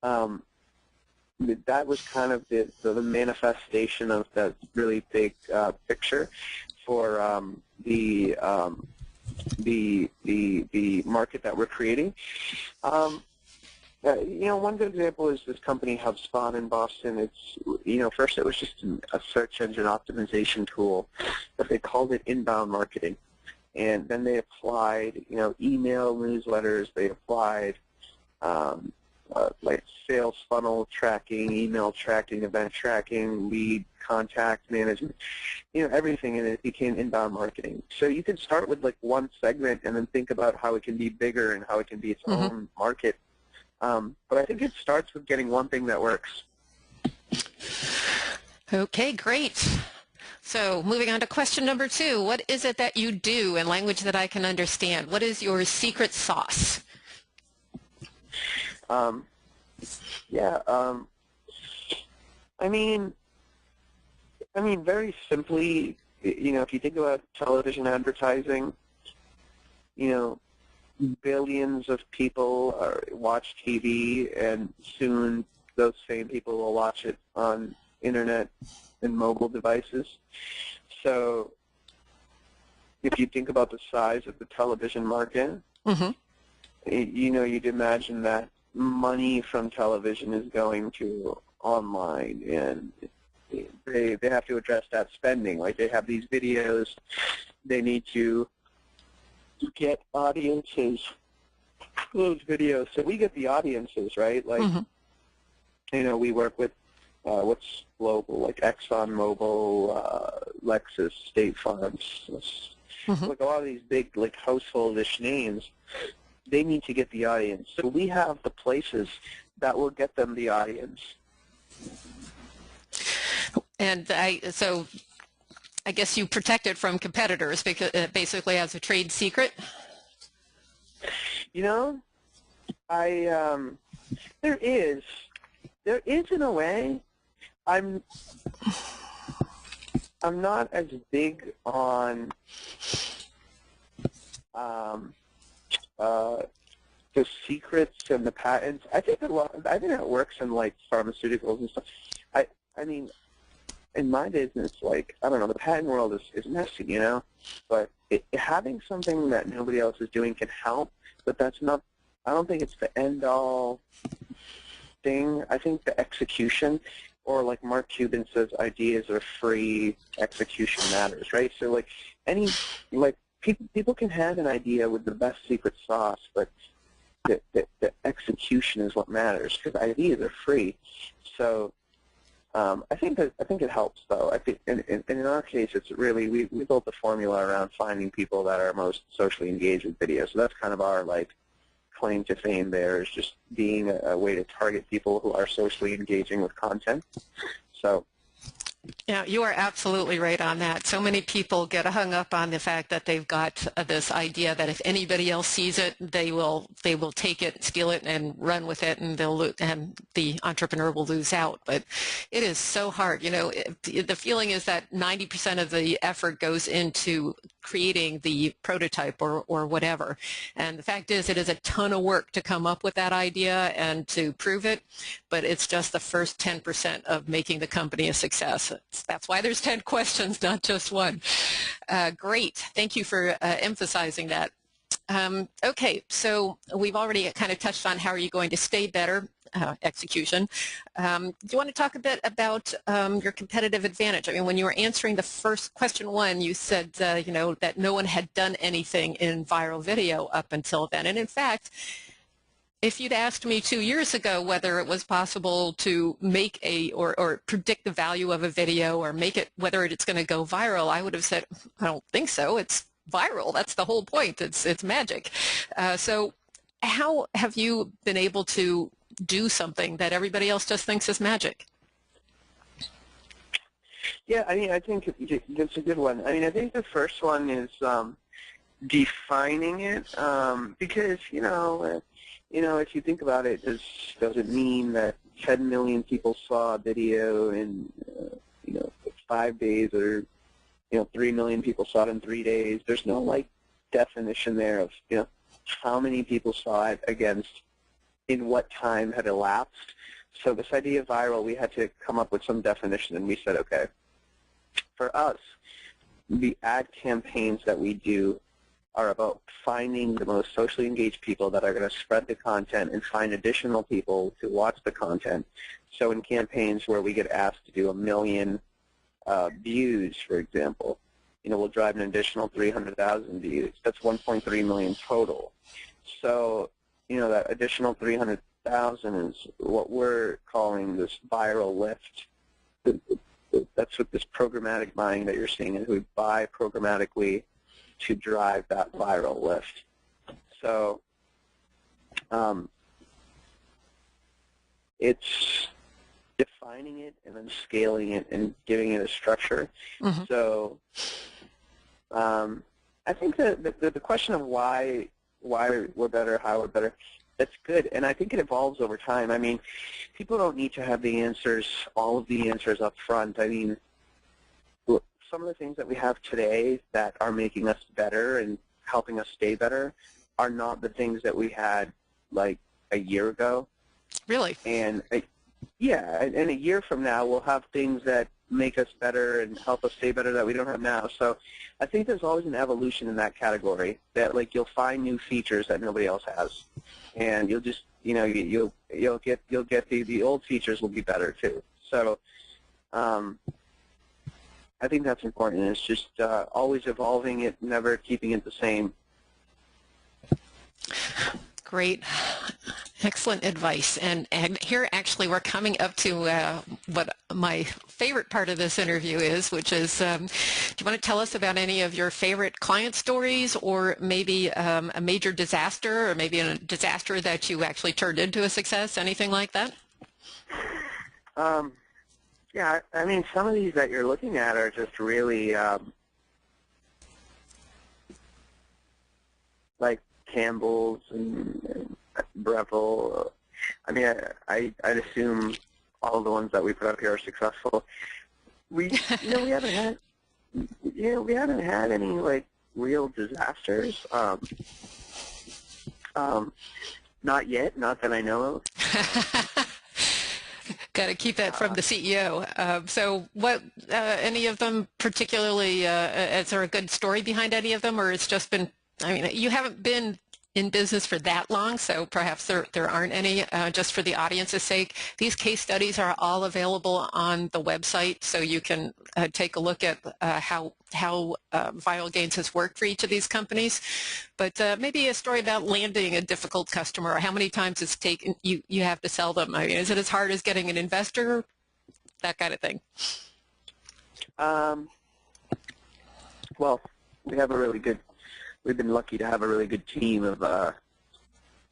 that was kind of the manifestation of that really big picture for the market that we're creating. One good example is this company HubSpot in Boston. It's, first it was just a search engine optimization tool, but they called it inbound marketing. And then they applied, email newsletters. They applied like sales funnel tracking, email tracking, event tracking, lead contact management, everything, and it became inbound marketing. So you can start with like one segment and then think about how it can be bigger and how it can be its own market. But I think it starts with getting one thing that works. Okay, great. So moving on to question number 2, what is it that you do in language that I can understand? What is your secret sauce? I mean, very simply, if you think about television advertising, billions of people watch TV, and soon those same people will watch it on internet and mobile devices. So if you think about the size of the television market, you'd imagine that money from television is going to online, and they have to address that spending. Like, they have these videos, they need to get audiences for those videos. So we get the audiences, right? Like, we work with what's global, like ExxonMobil, Lexus, State Farms, like a lot of these big, like, household-ish names. They need to get the audience. So we have the places that will get them the audience. And so I guess you protect it from competitors, because basically as a trade secret. There is in a way. I'm not as big on the secrets and the patents. I think it works in like pharmaceuticals and stuff. I mean, in my business, like, I don't know, the patent world is messy, but having something that nobody else is doing can help, but that's not, I don't think it's the end-all thing. I think the execution, or like Mark Cuban says, ideas are free, execution matters, right? So like people can have an idea with the best secret sauce, but the execution is what matters, because ideas are free. So I think it helps, though. I think, and in our case, it's really we built the formula around finding people that are most socially engaged with video. So that's kind of our claim to fame. There is just being a way to target people who are socially engaging with content. So. Yeah, you are absolutely right on that. So many people get hung up on the fact that they've got this idea that if anybody else sees it, they will take it, steal it, and run with it, and and the entrepreneur will lose out. But it is so hard. You know, the feeling is that 90% of the effort goes into creating the prototype or whatever. And the fact is, it is a ton of work to come up with that idea and to prove it, but it's just the first 10% of making the company a success. That's why there's 10 questions, not just one. Great. Thank you for emphasizing that. Okay, so we've already kind of touched on how are you going to stay better, execution. Do you want to talk a bit about your competitive advantage? I mean, when you were answering the first question one, you said, you know, that no one had done anything in viral video up until then. And in fact, if you'd asked me 2 years ago whether it was possible to make or predict the value of a video or make it, whether it's going to go viral, I would have said, I don't think so. It's viral. That's the whole point. It's magic. So how have you been able to do something that everybody else just thinks is magic? Yeah, I mean, I think that's a good one. I mean, I think the first one is defining it, because, you know, if you think about it, does it mean that 10 million people saw a video in, 5 days, or, 3 million people saw it in 3 days? There's no, definition there of, how many people saw it against in what time had elapsed. So this idea of viral, we had to come up with some definition, and we said, okay, for us, the ad campaigns that we do are about finding the most socially engaged people that are going to spread the content and find additional people to watch the content. So in campaigns where we get asked to do 1 million views, for example, we'll drive an additional 300,000 views. That's 1.3 million total. So, that additional 300,000 is what we're calling this viral lift. That's what this programmatic buying that you're seeing is. We buy programmatically to drive that viral lift. So it's defining it and then scaling it and giving it a structure. Mm-hmm. So I think that the question of why we're better, how we're better, that's good. And I think it evolves over time. I mean, people don't need to have the answers, all of the answers up front. I mean, some of the things that we have today that are making us better and helping us stay better are not the things that we had like a year ago. Really? And yeah, and a year from now we'll have things that make us better and help us stay better that we don't have now. So I think there's always an evolution in that category, that you'll find new features that nobody else has, and you'll just you'll get the old features will be better too. So I think that's important. It's just always evolving it, never keeping it the same. Great. Excellent advice. And here actually we're coming up to what my favorite part of this interview is, which is, do you want to tell us about any of your favorite client stories, or maybe a major disaster, or maybe a disaster that you actually turned into a success, anything like that? Yeah, I mean, some of these that you're looking at are just really like Campbell's and Breville. I mean, I'd assume all the ones that we put up here are successful. We haven't had any real disasters. Not yet, not that I know of. Got to keep that from the CEO. So what, any of them particularly, is there a good story behind any of them, or it's just been, I mean, you haven't been in business for that long, so perhaps there aren't any. Just for the audience's sake, these case studies are all available on the website, so you can take a look at how ViralGains has worked for each of these companies. But maybe a story about landing a difficult customer, or how many times it's taken you have to sell them. I mean, is it as hard as getting an investor? That kind of thing. Well, we've been lucky to have a really good team of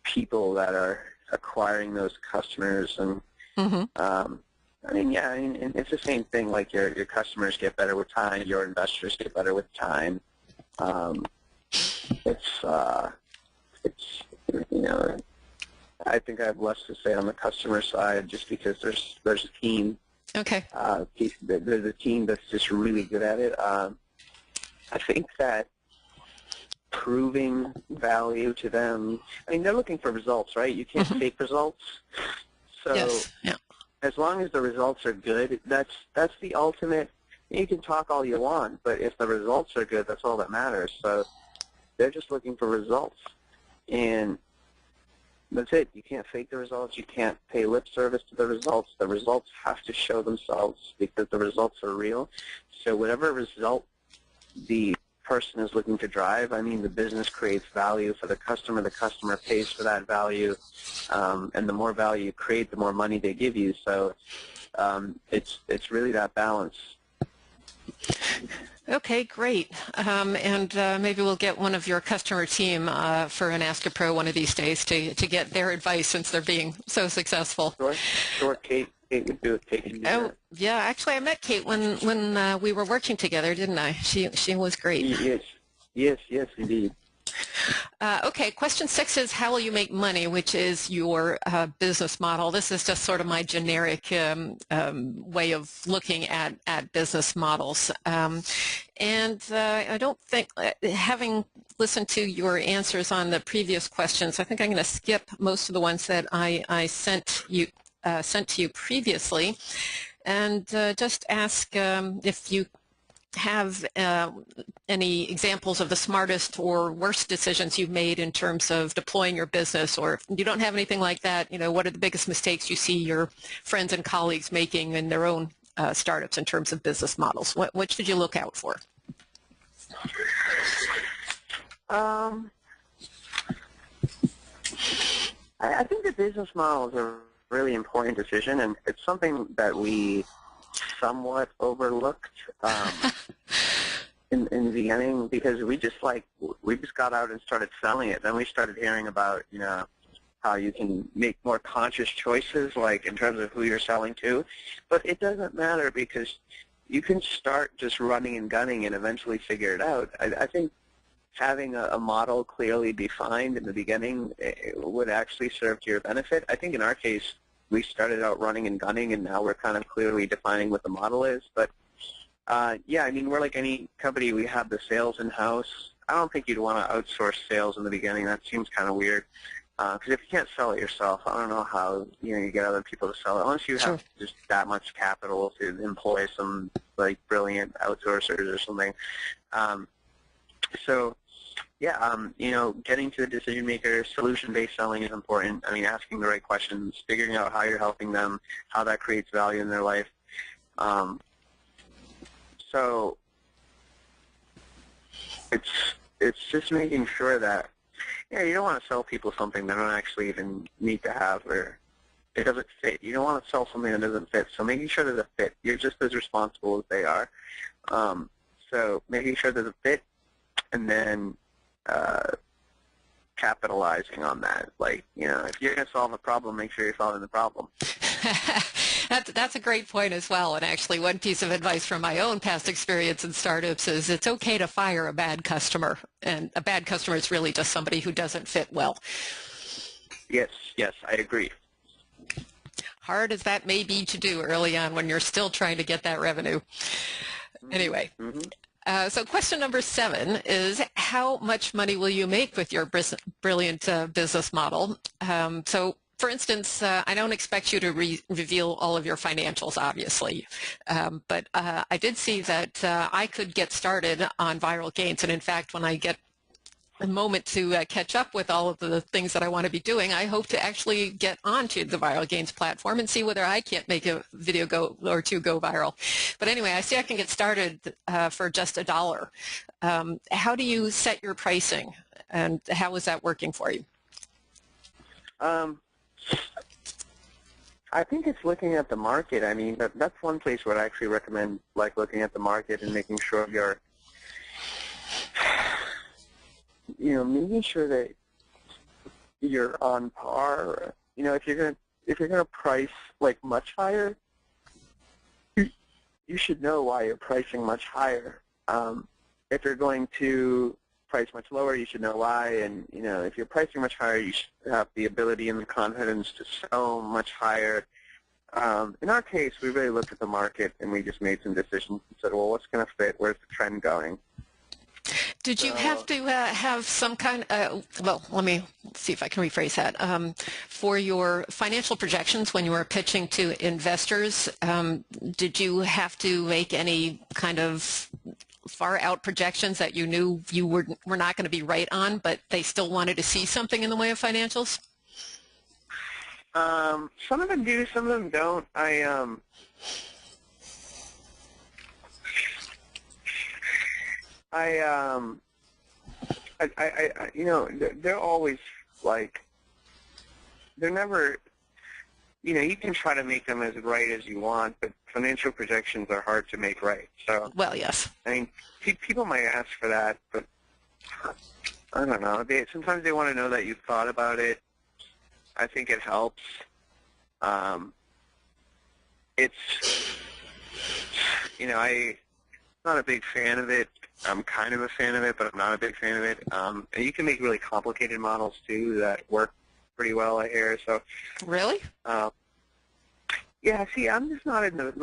people that are acquiring those customers, and I mean, it's the same thing. Like your customers get better with time, your investors get better with time. It's you know, I think I have less to say on the customer side, just because there's a team. Okay. There's a team that's just really good at it. I think that proving value to them, I mean, they're looking for results, right? You can't fake results. So yes. Yeah. As long as the results are good, that's the ultimate. You can talk all you want, but if the results are good, that's all that matters. So they're just looking for results, and that's it. You can't fake the results. You can't pay lip service to the results. The results have to show themselves, because the results are real. So whatever result the person is looking to drive, I mean, the business creates value for the customer pays for that value, and the more value you create, the more money they give you. So it's really that balance. Okay, great. And maybe we'll get one of your customer team for an Ask a Pro one of these days to get their advice, since they're being so successful. Sure. Kate would do it. Kate can do that. Yeah, actually I met Kate when we were working together, didn't I? She was great. Yes, indeed. Okay, question 6 is, how will you make money, which is your business model. This is just sort of my generic way of looking at business models. And I don't think, having listened to your answers on the previous questions, I think I'm going to skip most of the ones that I sent to you previously, and just ask if you have any examples of the smartest or worst decisions you've made in terms of deploying your business, or if you don't have anything like that, what are the biggest mistakes you see your friends and colleagues making in their own startups in terms of business models? What should you look out for? I think the business model is a really important decision, and it's something that we somewhat overlooked in the beginning, because we just got out and started selling it. Then we started hearing about how you can make more conscious choices, like in terms of who you're selling to. But it doesn't matter, because you can start just running and gunning and eventually figure it out. I think having a model clearly defined in the beginning would actually serve to your benefit. I think in our case, we started out running and gunning, and now we're kind of clearly defining what the model is. But yeah, I mean, we're like any company. We have the sales in-house. I don't think you'd want to outsource sales in the beginning. That seems kind of weird, because if you can't sell it yourself, I don't know how you get other people to sell it, unless you have just that much capital to employ some brilliant outsourcers or something. So yeah, getting to the decision maker, solution-based selling is important. I mean, asking the right questions, figuring out how you're helping them, how that creates value in their life. So it's just making sure that you don't want to sell people something they don't actually even need to have, or it doesn't fit. You don't want to sell something that doesn't fit. So making sure there's a fit. You're just as responsible as they are. So making sure there's a fit, and then capitalizing on that. If you're going to solve a problem, make sure you're solving the problem. That's a great point as well. And actually, one piece of advice from my own past experience in startups is it's okay to fire a bad customer. And a bad customer is really just somebody who doesn't fit well. Yes, I agree. Hard as that may be to do early on when you're still trying to get that revenue. Anyway. So question number 7 is, how much money will you make with your brilliant business model? So, for instance, I don't expect you to reveal all of your financials, obviously, but I did see that I could get started on ViralGains, and in fact, when I get a moment to catch up with all of the things that I want to be doing, I hope to actually get onto the ViralGains platform and see whether I can't make a video go or two go viral. But anyway, I see I can get started for just $1. How do you set your pricing, and how is that working for you? I think it's looking at the market. I mean, that's one place where I actually recommend like looking at the market and making sure you're, making sure that you're on par. If you're gonna price like much higher, you should know why you're pricing much higher. If you're going to price much lower, you should know why. And if you're pricing much higher, you should have the ability and the confidence to sell much higher. In our case, we really looked at the market and we just made some decisions and said, well, what's going to fit? Where's the trend going? Did you have to have some kind well, let me see if I can rephrase that. For your financial projections when you were pitching to investors, did you have to make any kind of far out projections that you knew you were not going to be right on, but they still wanted to see something in the way of financials? Some of them do, some of them don't. They're always like, they're never, you can try to make them as right as you want, but financial projections are hard to make right. So, well, yes. I mean, people might ask for that, but I don't know. Sometimes they want to know that you've thought about it. I think it helps. I'm not a big fan of it. I'm kind of a fan of it, but I'm not a big fan of it. And you can make really complicated models too that work pretty well, I hear. So. Really? Yeah. See, I'm just not in the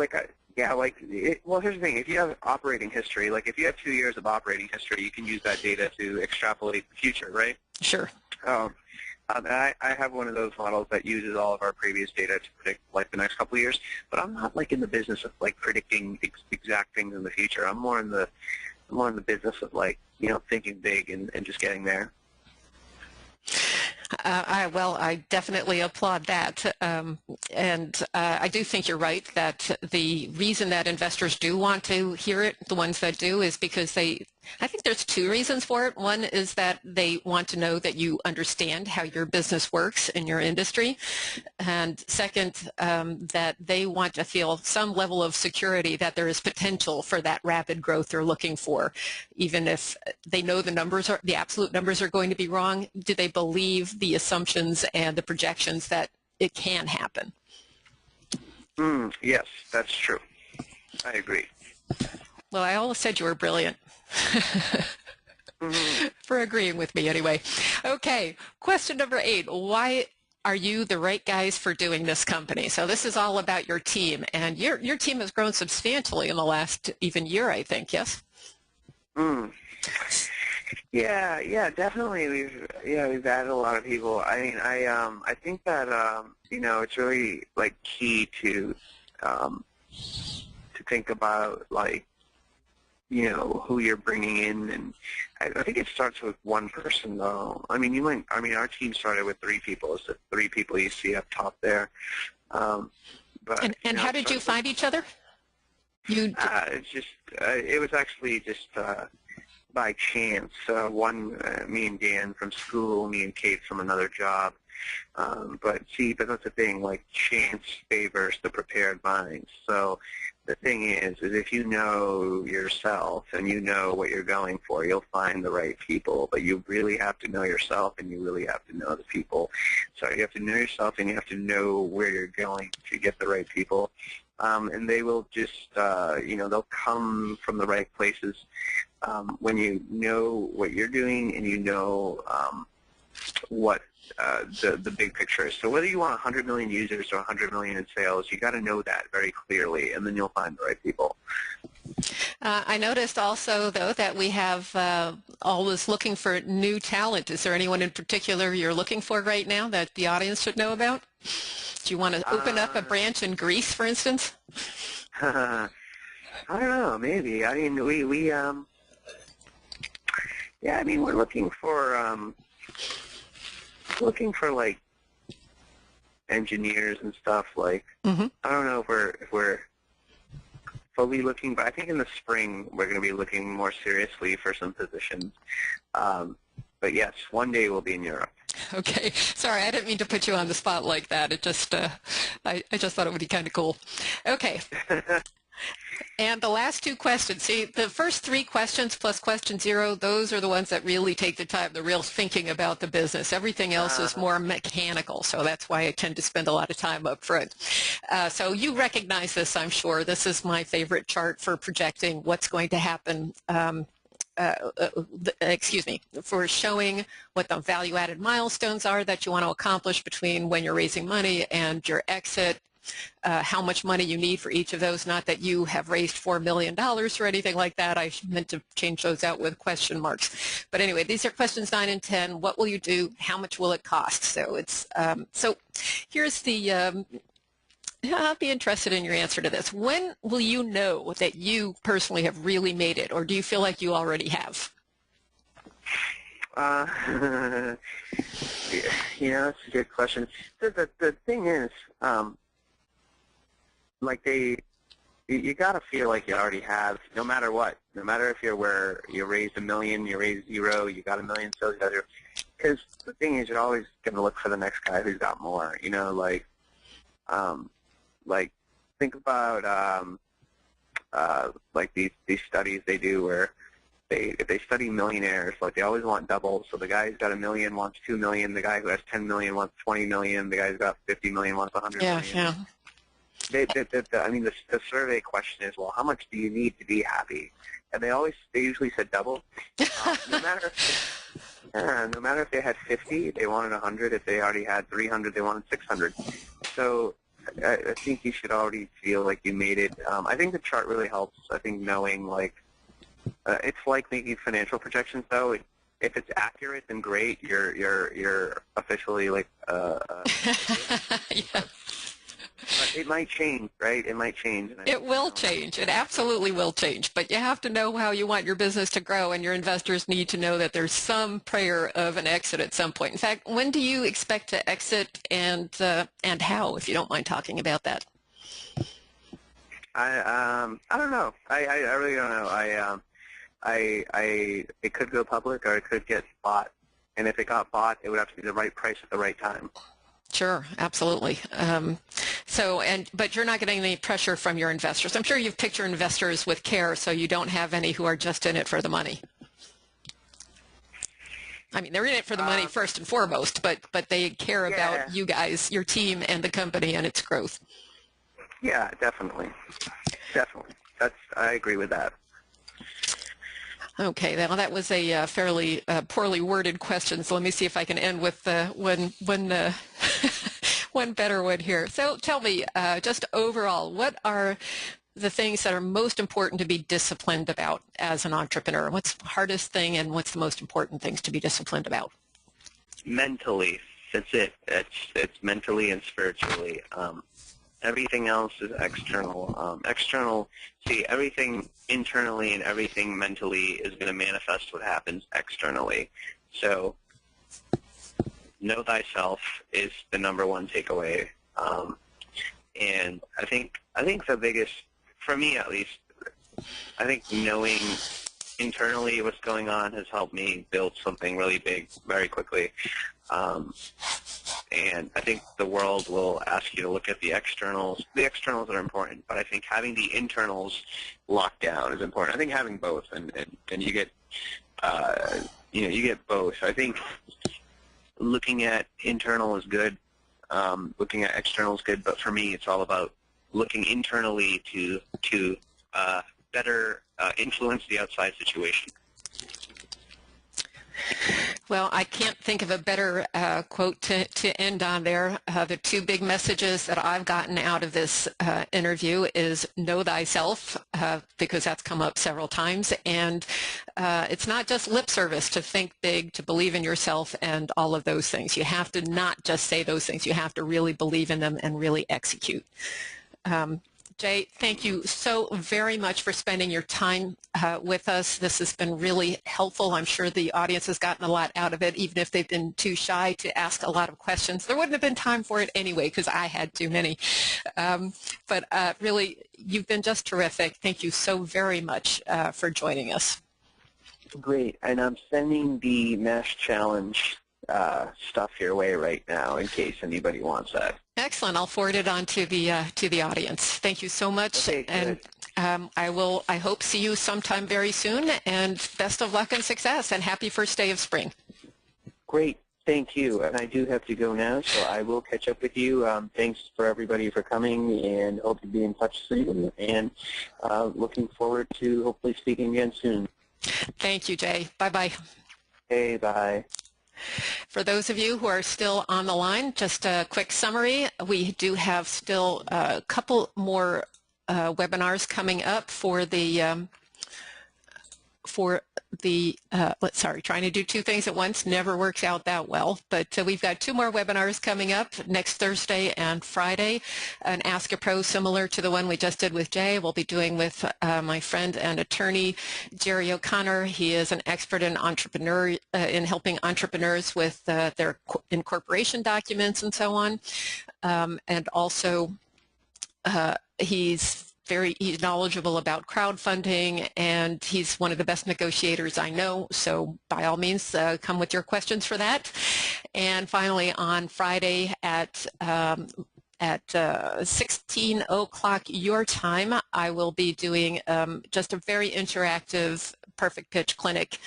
well, here's the thing. If you have operating history, like if you have 2 years of operating history, you can use that data to extrapolate the future, right? Sure. I have one of those models that uses all of our previous data to predict like the next couple of years, but I'm not like in the business of like predicting exact things in the future. I'm more in the business of like thinking big and just getting there. I definitely applaud that, and I do think you're right that the reason that investors do want to hear it, the ones that do, is because I think there's two reasons for it. One is that they want to know that you understand how your business works in your industry, and second, that they want to feel some level of security that there is potential for that rapid growth they're looking for. Even if they know the absolute numbers are going to be wrong, do they believe the assumptions and the projections that it can happen? Yes, that's true. I agree. Well, I always said you were brilliant. For agreeing with me anyway. Okay, question number 8. Why are you the right guys for doing this company? So this is all about your team, and your team has grown substantially in the last even year, I think, yes? Yeah, definitely. We've added a lot of people. I mean, I think that it's really like key to think about like who you're bringing in, and I think it starts with one person though. I mean, our team started with 3 people. It's the 3 people you see up top there. But how did you find each other? It was actually just by chance. Me and Dan from school, me and Kate from another job. But that's the thing, like chance favors the prepared mind. So the thing is if you know yourself and you know what you're going for, you'll find the right people. But you really have to know yourself, and you really have to know the people. So you have to know yourself, and you have to know where you're going to get the right people. And they will just, they'll come from the right places when you know what you're doing and you know what the big picture is. So whether you want 100 million users or 100 million in sales, you got to know that very clearly, and then you'll find the right people. I noticed also, though, that we have always looking for new talent. Is there anyone in particular you're looking for right now that the audience should know about? Do you want to open up a branch in Greece, for instance? I don't know, maybe. I mean, Yeah, I mean, we're looking for like engineers and stuff. Like, I don't know if we're fully looking, but I think in the spring we're going to be looking more seriously for some positions. But yes, one day we'll be in Europe. Okay, sorry, I didn't mean to put you on the spot like that. It just, I just thought it would be kind of cool. Okay. And the last two questions, see, the first three questions plus question 0, those are the ones that really take the time, the real thinking about the business. Everything else is more mechanical, so that's why I tend to spend a lot of time up front. So you recognize this, I'm sure. This is my favorite chart for projecting what's going to happen, for showing what the value-added milestones are that you want to accomplish between when you're raising money and your exit. How much money you need for each of those. Not that you have raised $4 million or anything like that. I meant to change those out with question marks. But anyway, these are questions 9 and 10. What will you do? How much will it cost? So it's so here's the. I'll be interested in your answer to this. When will you know that you personally have really made it, or do you feel like you already have? You know, it's a good question. The thing is, like you gotta feel like you already have, no matter what. No matter if you're where you raised $1 million, you raised 0, you got $1 million, so you got 0. Because the thing is, you're always gonna look for the next guy who's got more. You know, like think about like these studies they do where if they study millionaires, like they always want doubles. So the guy who's got $1 million wants $2 million. The guy who has $10 million wants $20 million. The guy who's got $50 million wants $100 million. Yeah. I mean, the survey question is, well, how much do you need to be happy? And they usually said double. No matter if they had 50, they wanted 100. If they already had 300, they wanted 600. So I think you should already feel like you made it. I think the chart really helps. I think knowing, like, it's like making financial projections, though. If it's accurate, then great. You're officially like. Yeah. But it might change, right? It might change. It will change. It absolutely will change. But you have to know how you want your business to grow, and your investors need to know that there's some prayer of an exit at some point. In fact, when do you expect to exit, and how, if you don't mind talking about that? I don't know. I really don't know. It could go public or it could get bought, and if it got bought, it would have to be the right price at the right time. Sure, absolutely. But you're not getting any pressure from your investors. I'm sure you've picked your investors with care, so you don't have any who are just in it for the money. I mean, they're in it for the money first and foremost, but they care about you guys, your team, and the company and its growth. Yeah, definitely. I agree with that. Okay, well, that was a fairly poorly worded question, so let me see if I can end with one better one here. So tell me, just overall, what are the things that are most important to be disciplined about as an entrepreneur? What's the hardest thing, and what's the most important things to be disciplined about? Mentally. That's it. It's mentally and spiritually. Everything else is external. Everything internally and everything mentally is going to manifest what happens externally. So, know thyself is the #1 takeaway. And I think the biggest, for me at least, I think knowing internally what's going on has helped me build something really big very quickly. And I think the world will ask you to look at the externals. The externals are important, but I think having the internals locked down is important. I think having both, and you get, you get both. I think looking at internal is good. Looking at external is good, but for me, it's all about looking internally to better influence the outside situation. Well, I can't think of a better quote to end on there. The two big messages that I've gotten out of this interview is know thyself, because that's come up several times, and it's not just lip service to think big, to believe in yourself, and all of those things. You have to not just say those things. You have to really believe in them and really execute. Jay, thank you so very much for spending your time with us. This has been really helpful. I'm sure the audience has gotten a lot out of it, even if they've been too shy to ask a lot of questions. There wouldn't have been time for it anyway because I had too many. But really, you've been just terrific. Thank you so very much for joining us. Great, and I'm sending the Mesh Challenge stuff your way right now in case anybody wants that. Excellent. I'll forward it on to the audience. Thank you so much. Okay, and I hope see you sometime very soon, and best of luck and success, and happy first day of spring. Great. Thank you. And I do have to go now, so I will catch up with you. Thanks for everybody for coming, and hope to be in touch soon, and looking forward to hopefully speaking again soon. Thank you, Jay. Bye-bye. Hey, bye. For those of you who are still on the line, just a quick summary. We do have still a couple more webinars coming up for the trying to do two things at once never works out that well, but we've got two more webinars coming up next Thursday and Friday. An Ask a Pro similar to the one we just did with Jay, we'll be doing with my friend and attorney Jerry O'Connor. He is an expert in helping entrepreneurs with their incorporation documents and so on, and also he's knowledgeable about crowdfunding, and he's one of the best negotiators I know, so by all means come with your questions for that. And finally on Friday at 16 o'clock your time, I will be doing just a very interactive perfect pitch clinic.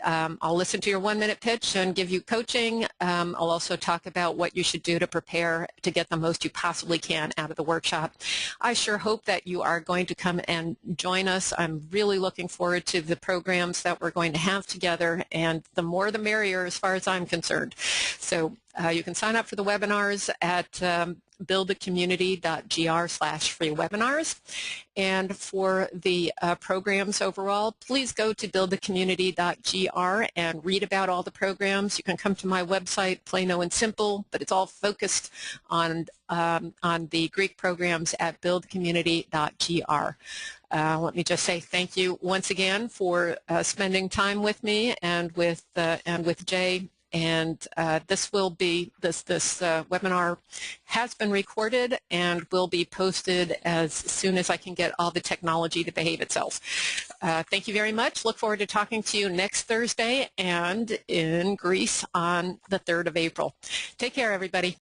I'll listen to your 1-minute pitch and give you coaching. I'll also talk about what you should do to prepare to get the most you possibly can out of the workshop. I sure hope that you are going to come and join us. I'm really looking forward to the programs that we're going to have together, and the more the merrier as far as I'm concerned. So you can sign up for the webinars at buildthecommunity.gr/free webinars. And for the programs overall, please go to buildthecommunity.gr and read about all the programs. You can come to my website, plain and simple, but it's all focused on the Greek programs at buildthecommunity.gr. Let me just say thank you once again for spending time with me and with Jay. And this webinar has been recorded and will be posted as soon as I can get all the technology to behave itself. Thank you very much. Look forward to talking to you next Thursday and in Greece on the 3rd of April. Take care, everybody.